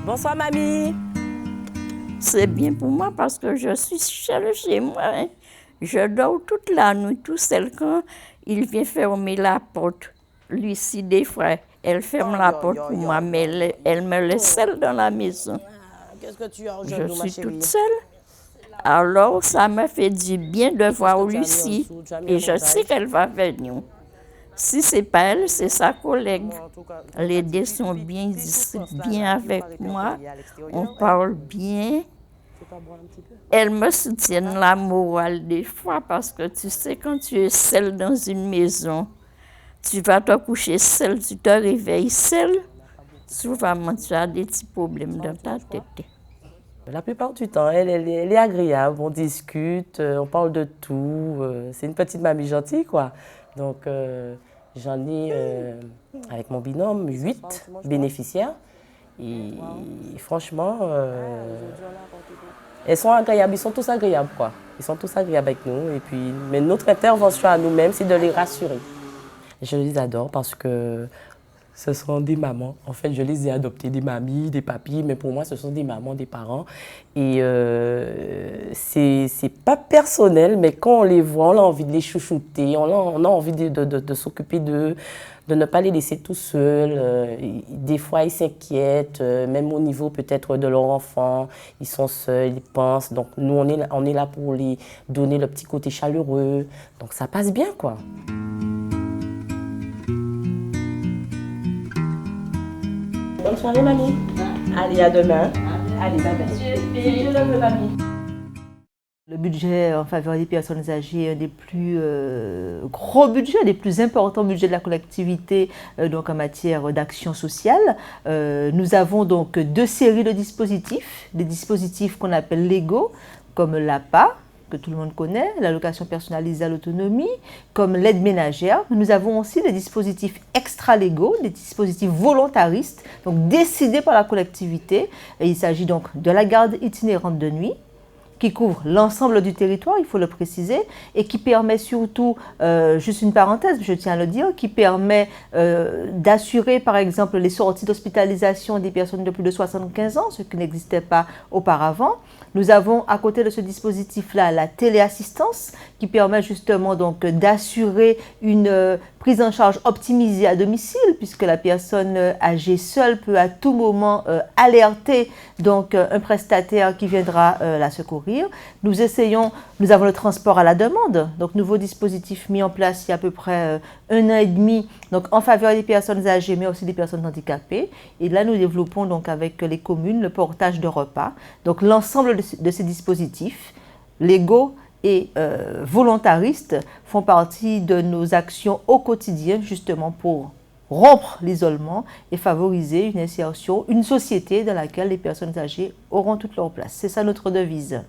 Bonsoir, mamie. C'est bien pour moi parce que je suis seule chez moi. Hein. Je dors toute la nuit, tout seul quand il vient fermer la porte. Lucie, des fois, elle ferme la porte pour moi, mais elle me laisse seule dans la maison. Qu'est-ce que tu as Je aujourd'hui, ma suis chérie? toute seule. Alors, ça me fait du bien de voir tu as mis en Lucie. dessous? Tu as mis Et un je sais montage? qu'elle va venir. Si c'est pas elle, c'est sa collègue. En tout cas, Les deux sont bien ici, bien avec moi. On parle bien. Tu peux boire un petit peu? Elles me soutiennent la morale des fois parce que tu sais, quand tu es seule dans une maison, tu vas te coucher seule, tu te réveilles seule. Souvent, tu as des petits problèmes dans ta tête. La plupart du temps, elle est agréable, on discute, on parle de tout. C'est une petite mamie gentille, quoi. Donc, j'en ai, avec mon binôme, 8 bénéficiaires. Et franchement, elles sont agréables, ils sont tous agréables, quoi. Ils sont tous agréables avec nous. Et puis, mais notre intervention à nous-mêmes, c'est de les rassurer. Je les adore parce que ce sont des mamans. En fait, je les ai adoptées, des mamies, des papis, mais pour moi, ce sont des mamans, des parents. Et c'est pas personnel, mais quand on les voit, on a envie de les chouchouter, on a envie de s'occuper d'eux, de ne pas les laisser tout seuls. Des fois, ils s'inquiètent, même au niveau peut-être de leur enfant. Ils sont seuls, ils pensent. Donc, nous, on est là pour les donner le petit côté chaleureux. Donc, ça passe bien, quoi. Bonne soirée, mamie. Allez, à demain. Allez, bye bye. Mamie. Le budget en faveur des personnes âgées est un des plus gros budgets, des plus importants budgets de la collectivité donc en matière d'action sociale. Nous avons donc 2 séries de dispositifs, des dispositifs qu'on appelle légaux, comme l'APA, que tout le monde connaît, l'allocation personnalisée à l'autonomie, comme l'aide ménagère. Nous avons aussi des dispositifs extra-légaux, des dispositifs volontaristes, donc décidés par la collectivité. Et il s'agit donc de la garde itinérante de nuit, qui couvre l'ensemble du territoire, il faut le préciser, et qui permet surtout, juste une parenthèse, je tiens à le dire, qui permet d'assurer par exemple les sorties d'hospitalisation des personnes de plus de 75 ans, ce qui n'existait pas auparavant. Nous avons à côté de ce dispositif-là la téléassistance qui permet justement donc d'assurer une prise en charge optimisée à domicile puisque la personne âgée seule peut à tout moment alerter donc un prestataire qui viendra la secourir. Nous avons le transport à la demande, donc nouveau dispositif mis en place il y a à peu près 1 an et demi, donc en faveur des personnes âgées mais aussi des personnes handicapées. Et là nous développons donc avec les communes le portage de repas. Donc l'ensemble de ces dispositifs légaux et volontaristes font partie de nos actions au quotidien justement pour rompre l'isolement et favoriser une insertion, une société dans laquelle les personnes âgées auront toute leur place. C'est ça notre devise.